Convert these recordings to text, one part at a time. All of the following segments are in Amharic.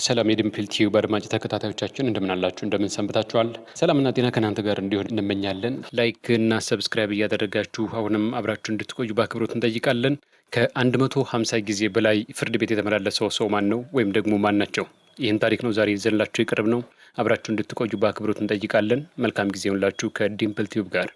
ሰላም የዲምፕል ቲዩብ አድማጭ ተከታታዮቻችን እንደምን አላችሁ? እንደምን ሰንብታችኋል? ሰላምና ጤና ከናንተ ጋር እንዲሆን እንመኛለን። ላይክ እና ሰብስክራይብ እያደረጋችሁ አሁንም አብራችሁ እንድትቆዩ በአክብሮት እንጠይቃለን። ከ150 ጊዜ በላይ ፍርድ ቤት የተመላለሰው ሰው ማን ነው? ወይም ደግሞ ማን ናቸው? ይህን ታሪክ ነው ዛሬ ይዘንላችሁ የቀረብ ነው። አብራችሁ እንድትቆዩ በአክብሮት እንጠይቃለን። መልካም ጊዜ ይሁንላችሁ ከዲምፕል ቲዩብ ጋር።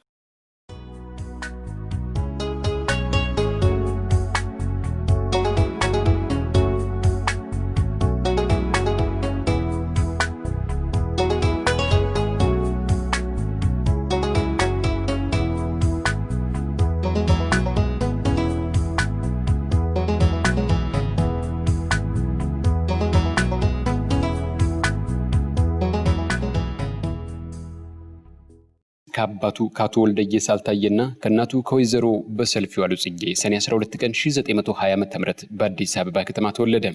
ከአባቱ ከአቶ ወልደየስ አልታየና ከእናቱ ከወይዘሮ በሰልፊው ጽጌ ሰኔ 12 ቀን 1920 ዓ.ም በአዲስ አበባ ከተማ ተወለደ።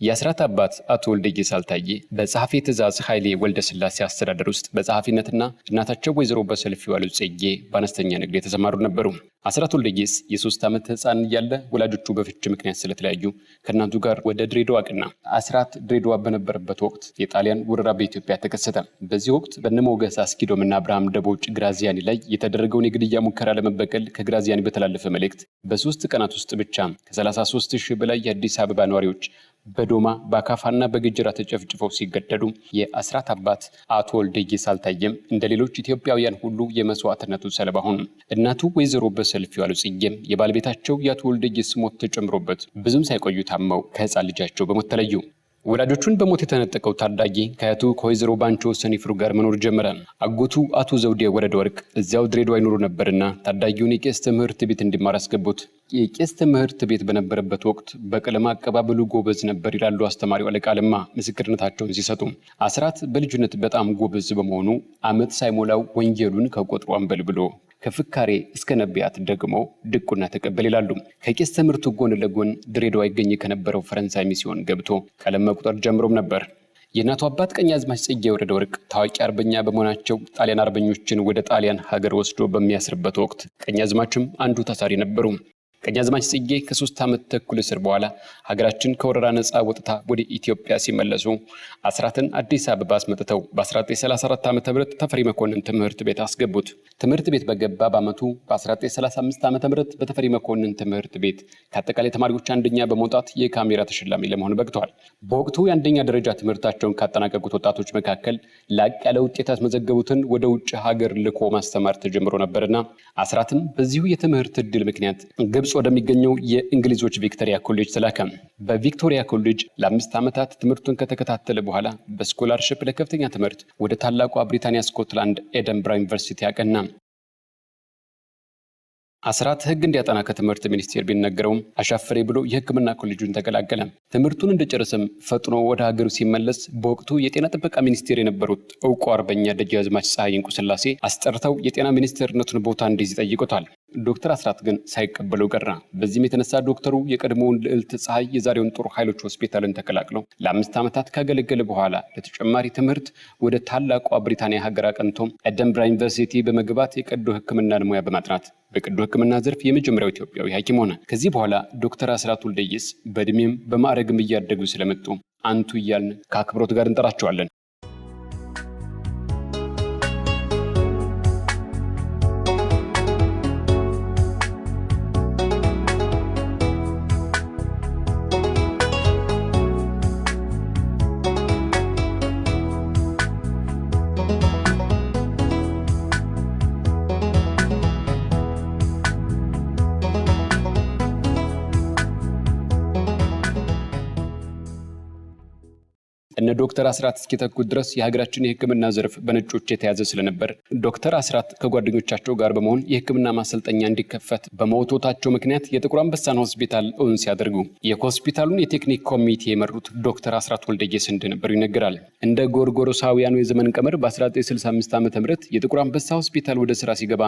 የአስራት አባት አቶ ወልደየስ አልታየ በጸሐፌ ትእዛዝ ኃይሌ ወልደ ስላሴ አስተዳደር ውስጥ በጸሐፊነትና እናታቸው ወይዘሮ በሰልፊው ጽጌ በአነስተኛ ንግድ የተሰማሩ ነበሩ። አስራት ወልደየስ የ3 ዓመት ሕፃን እያለ ወላጆቹ በፍች ምክንያት ስለተለያዩ ከእናቱ ጋር ወደ ድሬዳዋ አቀና። አስራት ድሬዳዋ በነበረበት ወቅት የጣሊያን ወረራ በኢትዮጵያ ተከሰተ። በዚህ ወቅት በነሞገስ አስኪዶምና አብርሃም ደቦጭ ግራዚያኒ ላይ የተደረገውን የግድያ ሙከራ ለመበቀል ከግራዚያኒ በተላለፈ መልእክት በ3 ቀናት ውስጥ ብቻ ከ33,000 በላይ የአዲስ አበባ ነዋሪዎች በዶማ በአካፋና በግጅራ ተጨፍጭፈው ሲገደሉ የአስራት አባት አቶ ወልደየስ አልታየም እንደ ሌሎች ኢትዮጵያውያን ሁሉ የመስዋዕትነቱ ሰለባ ሆኑ። እናቱ ወይዘሮ በሰልፊው ጽጌም የባለቤታቸው የአቶ ወልደየስ ሞት ተጨምሮበት ብዙም ሳይቆዩ ታመው ከህፃን ልጃቸው በሞት ተለዩ። ወላጆቹን በሞት የተነጠቀው ታዳጊ ከአያቱ ከወይዘሮ ባንቾ ሰኒፍሩ ጋር መኖር ጀመረ። አጎቱ አቶ ዘውዴ ወረደ ወርቅ እዚያው ድሬዳዋ ይኖሩ ነበርና ታዳጊውን የቄስ ትምህርት ቤት እንዲማር አስገቡት። የቄስ ትምህርት ቤት በነበረበት ወቅት በቀለም አቀባበሉ ጎበዝ ነበር ይላሉ አስተማሪው አለቃ ለማ ምስክርነታቸውን ሲሰጡ። አስራት በልጅነት በጣም ጎበዝ በመሆኑ ዓመት ሳይሞላው ወንጌሉን ከቆጥሮ አንበልብሎ ከፍካሬ እስከ ነቢያት ደግሞ ድቁና ተቀበል ይላሉ። ከቄስ ትምህርቱ ጎን ለጎን ድሬዳዋ ይገኝ ከነበረው ፈረንሳይ ሚስዮን ገብቶ ቀለም መቁጠር ጀምሮም ነበር። የእናቱ አባት ቀኛዝማች ጽጌ ወረደ ወርቅ ታዋቂ አርበኛ በመሆናቸው ጣሊያን አርበኞችን ወደ ጣሊያን ሀገር ወስዶ በሚያስርበት ወቅት ቀኛዝማችም አንዱ ታሳሪ ነበሩ። ቀኛዝማች ጽጌ ከ3 ዓመት ተኩል እስር በኋላ ሀገራችን ከወረራ ነፃ ወጥታ ወደ ኢትዮጵያ ሲመለሱ አስራትን አዲስ አበባ አስመጥተው በ1934 ዓ.ም ተፈሪ መኮንን ትምህርት ቤት አስገቡት። ትምህርት ቤት በገባ በዓመቱ በ1935 ዓ.ም በተፈሪ መኮንን ትምህርት ቤት ከአጠቃላይ ተማሪዎች አንደኛ በመውጣት የካሜራ ተሸላሚ ለመሆን በቅተዋል። በወቅቱ የአንደኛ ደረጃ ትምህርታቸውን ካጠናቀቁት ወጣቶች መካከል ላቅ ያለ ውጤት ያስመዘገቡትን ወደ ውጭ ሀገር ልኮ ማስተማር ተጀምሮ ነበርና አስራትም በዚሁ የትምህርት ዕድል ምክንያት ግብጽ ወደሚገኘው የእንግሊዞች ቪክቶሪያ ኮሌጅ ተላከ። በቪክቶሪያ ኮሌጅ ለ5 ዓመታት ትምህርቱን ከተከታተለ በኋላ በስኮላርሺፕ ለከፍተኛ ትምህርት ወደ ታላቋ ብሪታንያ ስኮትላንድ ኤደንብራ ዩኒቨርሲቲ አቀና። አስራት ሕግ እንዲያጠና ከትምህርት ሚኒስቴር ቢነገረውም አሻፈሬ ብሎ የሕክምና ኮሌጁን ተቀላቀለ። ትምህርቱን እንደጨረሰም ፈጥኖ ወደ ሀገሩ ሲመለስ በወቅቱ የጤና ጥበቃ ሚኒስቴር የነበሩት ዕውቁ አርበኛ ደጃዝማች ፀሐይ እንቁ ስላሴ አስጠርተው የጤና ሚኒስቴርነቱን ቦታ እንዲይዝ ጠይቆታል። ዶክተር አስራት ግን ሳይቀበለው ቀረ። በዚህም የተነሳ ዶክተሩ የቀድሞውን ልዕልት ፀሐይ የዛሬውን ጦር ኃይሎች ሆስፒታልን ተቀላቅለው ለ5 ዓመታት ካገለገለ በኋላ ለተጨማሪ ትምህርት ወደ ታላቋ ብሪታንያ ሀገር አቀንቶ ኤደንብራ ዩኒቨርሲቲ በመግባት የቀዶ ሕክምናን ሙያ በማጥናት በቀዶ ሕክምና ዘርፍ የመጀመሪያው ኢትዮጵያዊ ሐኪም ሆነ። ከዚህ በኋላ ዶክተር አስራት ወልደየስ በእድሜም በማዕረግም እያደጉ ስለመጡ አንቱ እያልን ከአክብሮት ጋር እንጠራቸዋለን። እነ ዶክተር አስራት እስኪተኩት ድረስ የሀገራችን የሕክምና ዘርፍ በነጮች የተያዘ ስለነበር ዶክተር አስራት ከጓደኞቻቸው ጋር በመሆን የሕክምና ማሰልጠኛ እንዲከፈት በመወቶታቸው ምክንያት የጥቁር አንበሳን ሆስፒታል እውን ሲያደርጉ የሆስፒታሉን የቴክኒክ ኮሚቴ የመሩት ዶክተር አስራት ወልደየስ እንደነበሩ ይነገራል። እንደ ጎርጎሮሳውያኑ የዘመን ቀመር በ1965 ዓ.ም የጥቁር አንበሳ ሆስፒታል ወደ ስራ ሲገባ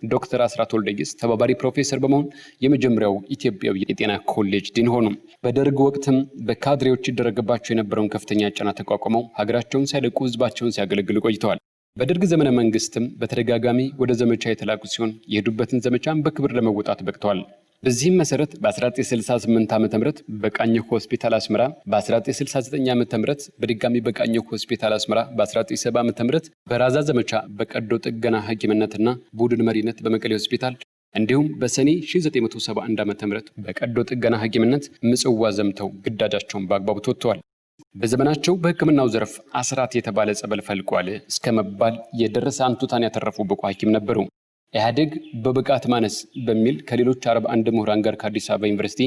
ዶክተር አስራት ወልደየስ ተባባሪ ፕሮፌሰር በመሆን የመጀመሪያው ኢትዮጵያዊ የጤና ኮሌጅ ዲን ሆኑ። በደርግ ወቅትም በካድሬዎች ይደረግባቸው የነበረውን ከፍተኛ ጫና ተቋቁመው ሀገራቸውን ሳይለቁ ህዝባቸውን ሲያገለግሉ ቆይተዋል። በደርግ ዘመነ መንግስትም በተደጋጋሚ ወደ ዘመቻ የተላኩ ሲሆን የሄዱበትን ዘመቻም በክብር ለመወጣት በቅተዋል። በዚህም መሰረት በ1968 ዓ.ም በቃኘሁ ሆስፒታል አስመራ፣ በ1969 ዓ.ም በድጋሚ በቃኘሁ ሆስፒታል አስመራ፣ በ1970 ዓ.ም በራዛ ዘመቻ በቀዶ ጥገና ሐኪምነትና ቡድን መሪነት በመቀሌ ሆስፒታል እንዲሁም በሰኔ 1971 ዓ.ም በቀዶ ጥገና ሐኪምነት ምጽዋ ዘምተው ግዳጃቸውን በአግባቡ ተወጥተዋል። በዘመናቸው በሕክምናው ዘርፍ አስራት የተባለ ጸበል ፈልቋል እስከ መባል የደረሰ አንቱታን ያተረፉ ብቁ ሐኪም ነበሩ። ኢህአዴግ በብቃት ማነስ በሚል ከሌሎች 41 ምሁራን ጋር ከአዲስ አበባ ዩኒቨርሲቲ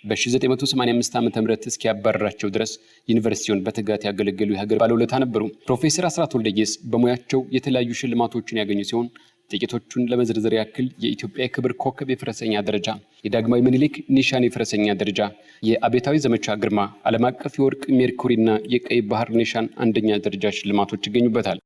በ1985 ዓ.ም እስኪያባረራቸው ድረስ ዩኒቨርሲቲውን በትጋት ያገለገሉ የሀገር ባለውለታ ነበሩ። ፕሮፌሰር አስራት ወልደየስ በሙያቸው የተለያዩ ሽልማቶችን ያገኙ ሲሆን ጥቂቶቹን ለመዘርዘር ያክል የኢትዮጵያ የክብር ኮከብ የፈረሰኛ ደረጃ፣ የዳግማዊ ምኒልክ ኒሻን የፈረሰኛ ደረጃ፣ የአብዮታዊ ዘመቻ ግርማ፣ ዓለም አቀፍ የወርቅ ሜርኩሪና የቀይ ባህር ኒሻን አንደኛ ደረጃ ሽልማቶች ይገኙበታል።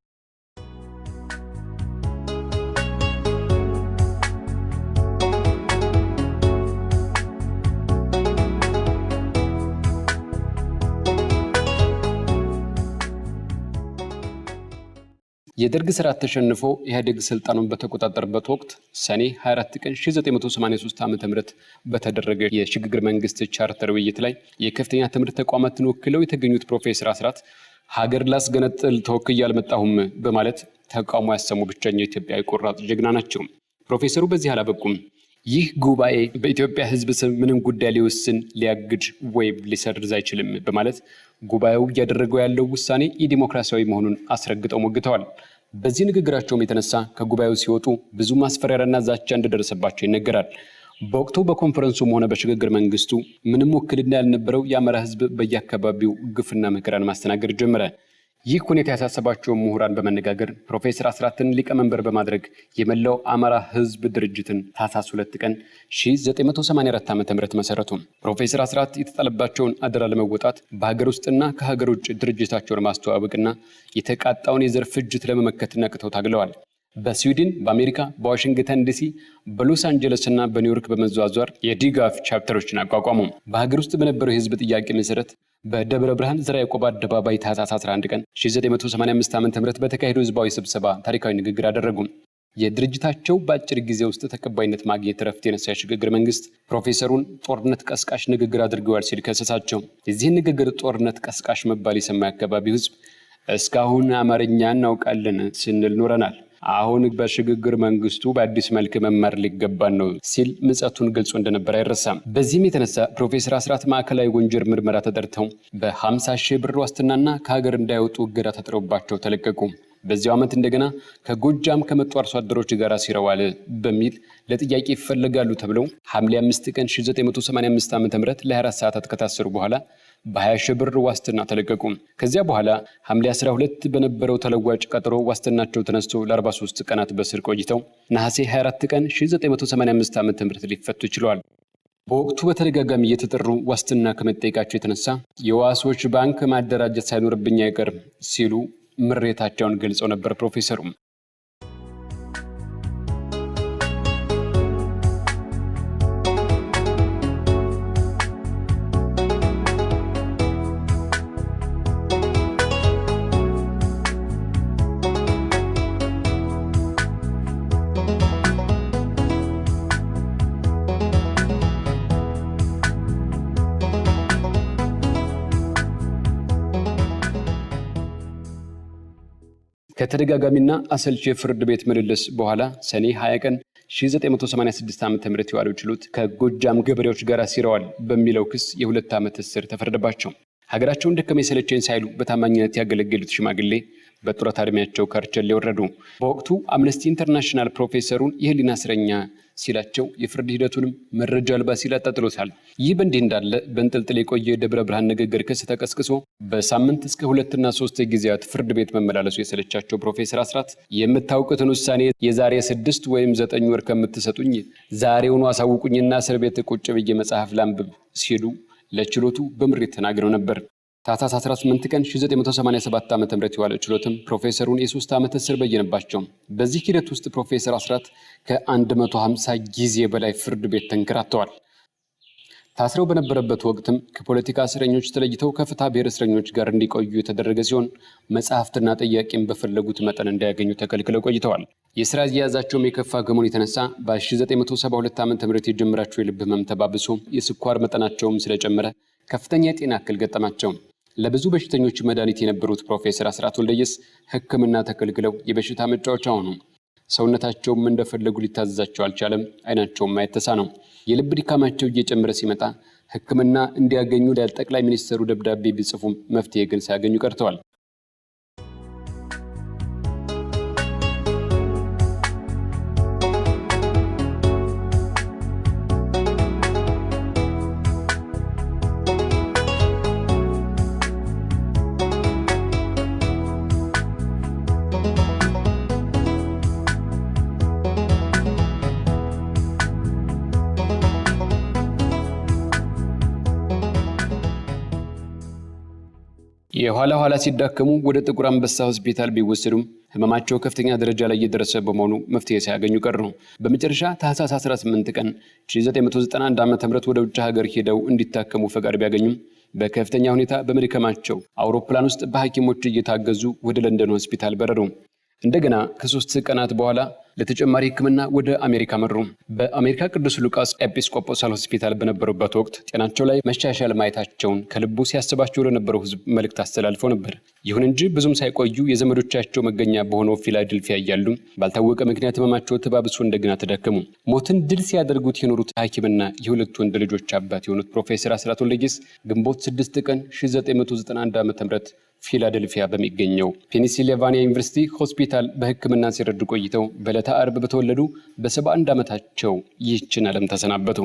የደርግ ስርዓት ተሸንፎ ኢህአዴግ ስልጣኑን በተቆጣጠረበት ወቅት ሰኔ 24 ቀን 1983 ዓ.ም በተደረገ የሽግግር መንግስት ቻርተር ውይይት ላይ የከፍተኛ ትምህርት ተቋማትን ወክለው የተገኙት ፕሮፌሰር አስራት ሀገር ላስገነጥል ተወክዬ አልመጣሁም በማለት ተቃውሞ ያሰሙ ብቸኛው ኢትዮጵያዊ ቆራጥ ጀግና ናቸው። ፕሮፌሰሩ በዚህ አላበቁም። ይህ ጉባኤ በኢትዮጵያ ሕዝብ ስም ምንም ጉዳይ ሊወስን ሊያግድ ወይም ሊሰርዝ አይችልም በማለት ጉባኤው እያደረገው ያለው ውሳኔ ኢዲሞክራሲያዊ መሆኑን አስረግጠው ሞግተዋል። በዚህ ንግግራቸውም የተነሳ ከጉባኤው ሲወጡ ብዙ ማስፈራሪያና ዛቻ እንደደረሰባቸው ይነገራል። በወቅቱ በኮንፈረንሱም ሆነ በሽግግር መንግስቱ ምንም ውክልና ያልነበረው የአማራ ሕዝብ በየአካባቢው ግፍና መከራን ማስተናገድ ጀመረ። ይህ ሁኔታ ያሳሰባቸው ምሁራን በመነጋገር ፕሮፌሰር አስራትን ሊቀመንበር በማድረግ የመላው አማራ ህዝብ ድርጅትን ታህሳስ 2 ቀን 1984 ዓ.ም መሰረቱ። ፕሮፌሰር አስራት የተጣለባቸውን አደራ ለመወጣት በሀገር ውስጥና ከሀገር ውጭ ድርጅታቸውን ማስተዋወቅና የተቃጣውን የዘር ፍጅት ለመመከት ነቅተው ታግለዋል። በስዊድን፣ በአሜሪካ፣ በዋሽንግተን ዲሲ፣ በሎስ አንጀለስ እና በኒውዮርክ በመዘዋወር የዲጋፍ ቻፕተሮችን አቋቋሙ። በሀገር ውስጥ በነበረው የህዝብ ጥያቄ መሰረት በደብረ ብርሃን ዘራ ያዕቆብ አደባባይ ታህሳስ 11 ቀን 1985 ዓ.ም በተካሄደው ህዝባዊ ስብሰባ ታሪካዊ ንግግር አደረጉ። የድርጅታቸው በአጭር ጊዜ ውስጥ ተቀባይነት ማግኘት ረፍት የነሳ የሽግግር መንግስት ፕሮፌሰሩን ጦርነት ቀስቃሽ ንግግር አድርገዋል ሲል ከሰሳቸው። የዚህን ንግግር ጦርነት ቀስቃሽ መባል የሰማ የአካባቢው ህዝብ እስካሁን አማርኛ እናውቃለን ስንል ኖረናል፣ አሁን በሽግግር መንግስቱ በአዲስ መልክ መማር ሊገባን ነው ሲል ምጸቱን ገልጾ እንደነበር አይረሳም። በዚህም የተነሳ ፕሮፌሰር አስራት ማዕከላዊ ወንጀል ምርመራ ተጠርተው በ50 ሺህ ብር ዋስትናና ከሀገር እንዳይወጡ እገዳ ተጥሮባቸው ተለቀቁ። በዚያው ዓመት እንደገና ከጎጃም ከመጡ አርሶ አደሮች ጋር ሲረዋል በሚል ለጥያቄ ይፈለጋሉ ተብለው ሐምሌ 5 ቀን 1985 ዓ.ም ለ24 ሰዓታት ከታሰሩ በኋላ በ20 ሺህ ብር ዋስትና ተለቀቁ። ከዚያ በኋላ ሐምሌ 12 በነበረው ተለዋጭ ቀጠሮ ዋስትናቸው ተነስቶ ለ43 ቀናት በስር ቆይተው ነሐሴ 24 ቀን 1985 ዓ.ም ሊፈቱ ችለዋል። በወቅቱ በተደጋጋሚ እየተጠሩ ዋስትና ከመጠየቃቸው የተነሳ የዋሶች ባንክ ማደራጀት ሳይኖርብኝ አይቀርም ሲሉ ምሬታቸውን ገልጸው ነበር ፕሮፌሰሩ። ከተደጋጋሚና አሰልቺ የፍርድ ቤት ምልልስ በኋላ ሰኔ 20 ቀን 1986 ዓ.ም የዋለው ችሎት ከጎጃም ገበሬዎች ጋር ሲረዋል በሚለው ክስ የ2 ዓመት እስር ተፈረደባቸው። ሀገራቸውን ደከመኝ ሰለቸኝ ሳይሉ በታማኝነት ያገለገሉት ሽማግሌ በጡረታ ዕድሜያቸው ከርቸሌ ወረዱ። በወቅቱ አምነስቲ ኢንተርናሽናል ፕሮፌሰሩን የህሊና እስረኛ ሲላቸው የፍርድ ሂደቱንም መረጃ አልባ ሲል አጣጥሎታል። ይህ በእንዲህ እንዳለ በእንጥልጥል የቆየ ደብረ ብርሃን ንግግር ክስ ተቀስቅሶ በሳምንት እስከ 2 እና 3 ጊዜያት ፍርድ ቤት መመላለሱ የሰለቻቸው ፕሮፌሰር አስራት የምታውቁትን ውሳኔ የዛሬ 6 ወይም 9 ወር ከምትሰጡኝ ዛሬውኑ አሳውቁኝና እስር ቤት ቁጭ ብዬ መጽሐፍ ላንብብ ሲሉ ለችሎቱ በምሬት ተናግረው ነበር። ታህሳስ 18 ቀን 1987 ዓ.ም የዋለው ችሎትም ፕሮፌሰሩን የ3 ዓመት እስር በየነባቸው። በዚህ ሂደት ውስጥ ፕሮፌሰር አስራት ከ150 ጊዜ በላይ ፍርድ ቤት ተንከራተዋል። ታስረው በነበረበት ወቅትም ከፖለቲካ እስረኞች ተለይተው ከፍትሐ ብሔር እስረኞች ጋር እንዲቆዩ የተደረገ ሲሆን መጽሐፍትና ጥያቄም በፈለጉት መጠን እንዲያገኙ ተከልክለው ቆይተዋል። የሥራ አያያዛቸውም የከፋ ከመሆኑ የተነሳ በ1972 ዓ.ም የጀመራቸው የልብ ህመም ተባብሶ የስኳር መጠናቸውም ስለጨመረ ከፍተኛ የጤና እክል ገጠማቸው። ለብዙ በሽተኞች መድኃኒት የነበሩት ፕሮፌሰር አስራት ወልደየስ ሕክምና ተከልክለው የበሽታ መጫወቻ ሆኑ። ሰውነታቸውም እንደፈለጉ ሊታዘዛቸው አልቻለም። አይናቸውም ማየት ተሳነው። የልብ ድካማቸው እየጨመረ ሲመጣ ሕክምና እንዲያገኙ ለጠቅላይ ሚኒስትሩ ደብዳቤ ቢጽፉም መፍትሄ ግን ሳያገኙ ቀርተዋል። የኋላ ኋላ ሲዳከሙ ወደ ጥቁር አንበሳ ሆስፒታል ቢወሰዱም ህመማቸው ከፍተኛ ደረጃ ላይ እየደረሰ በመሆኑ መፍትሄ ሳያገኙ ቀሩ። በመጨረሻ ታህሳስ 18 ቀን 1991 ዓ.ም ወደ ውጭ ሀገር ሄደው እንዲታከሙ ፈቃድ ቢያገኙም በከፍተኛ ሁኔታ በመድከማቸው አውሮፕላን ውስጥ በሐኪሞች እየታገዙ ወደ ለንደን ሆስፒታል በረሩ። እንደገና ከ3 ቀናት በኋላ ለተጨማሪ ህክምና ወደ አሜሪካ መሩ። በአሜሪካ ቅዱስ ሉቃስ ኤጲስቆጶሳል ሆስፒታል በነበሩበት ወቅት ጤናቸው ላይ መሻሻል ማየታቸውን ከልቡ ሲያስባቸው ለነበረው ህዝብ መልእክት አስተላልፈው ነበር። ይሁን እንጂ ብዙም ሳይቆዩ የዘመዶቻቸው መገኛ በሆነው ፊላደልፊያ እያሉ ባልታወቀ ምክንያት ህመማቸው ተባብሶ እንደገና ተዳከሙ። ሞትን ድል ሲያደርጉት የኖሩት ሐኪምና የሁለት ወንድ ልጆች አባት የሆኑት ፕሮፌሰር አስራት ወልደየስ ግንቦት 6 ቀን 1991 ዓ.ም ፊላደልፊያ በሚገኘው ፔንሲልቫኒያ ዩኒቨርሲቲ ሆስፒታል በህክምና ሲረዱ ቆይተው በዕለተ ዓርብ በተወለዱ በ71 ዓመታቸው ይህችን ዓለም ተሰናበቱ።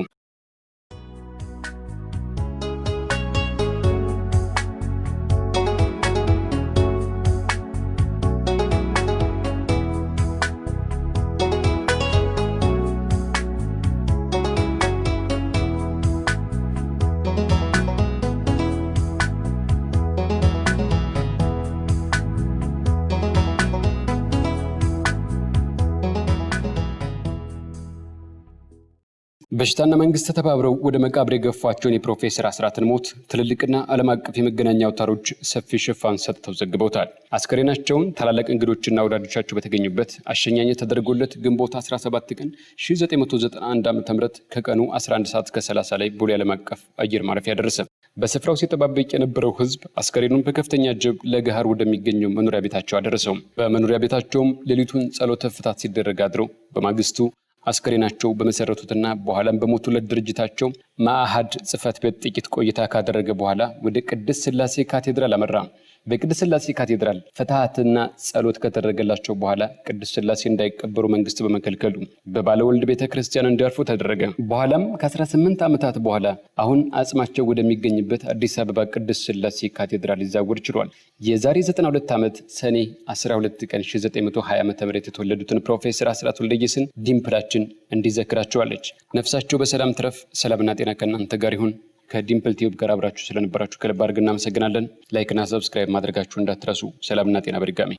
በሽታና መንግስት ተባብረው ወደ መቃብር የገፏቸውን የፕሮፌሰር አስራትን ሞት ትልልቅና ዓለም አቀፍ የመገናኛ አውታሮች ሰፊ ሽፋን ሰጥተው ዘግበውታል። አስከሬናቸውን ታላላቅ እንግዶችና ወዳጆቻቸው በተገኙበት አሸኛኘት ተደርጎለት ግንቦት 17 ቀን 1991 ዓ.ም ከቀኑ 11 ሰዓት ከ30 ላይ ቦሌ ዓለም አቀፍ አየር ማረፊያ ደረሰ። በስፍራው ሲጠባበቅ የነበረው ህዝብ አስከሬኑን በከፍተኛ ጀብ ለገሃር ወደሚገኘው መኖሪያ ቤታቸው አደረሰው። በመኖሪያ ቤታቸውም ሌሊቱን ጸሎተ ፍታት ሲደረግ አድረው በማግስቱ አስከሬናቸው በመሰረቱትና በኋላም በሞቱለት ድርጅታቸው ማዕሃድ ጽሕፈት ቤት ጥቂት ቆይታ ካደረገ በኋላ ወደ ቅድስት ሥላሴ ካቴድራል አመራ። በቅድስት ሥላሴ ካቴድራል ፍትሐትና ጸሎት ከተደረገላቸው በኋላ ቅድስት ሥላሴ እንዳይቀበሩ መንግስት በመከልከሉ በባለወልድ ቤተክርስቲያን እንዲያርፉ ተደረገ። በኋላም ከ18 ዓመታት በኋላ አሁን አጽማቸው ወደሚገኝበት አዲስ አበባ ቅድስት ሥላሴ ካቴድራል ሊዛወር ችሏል። የዛሬ 92 ዓመት ሰኔ 12 ቀን 1920 ዓ.ም የተወለዱትን ፕሮፌሰር አስራት ወልደየስን ዲምፕላችን እንዲዘክራቸዋለች። ነፍሳቸው በሰላም ትረፍ። ሰላምና ጤና ከእናንተ ጋር ይሁን። ከዲምፕል ቲዩብ ጋር አብራችሁ ስለነበራችሁ ከልብ አድርገን እናመሰግናለን። ላይክ እና ሰብስክራይብ ማድረጋችሁ እንዳትረሱ። ሰላምና ጤና በድጋሚ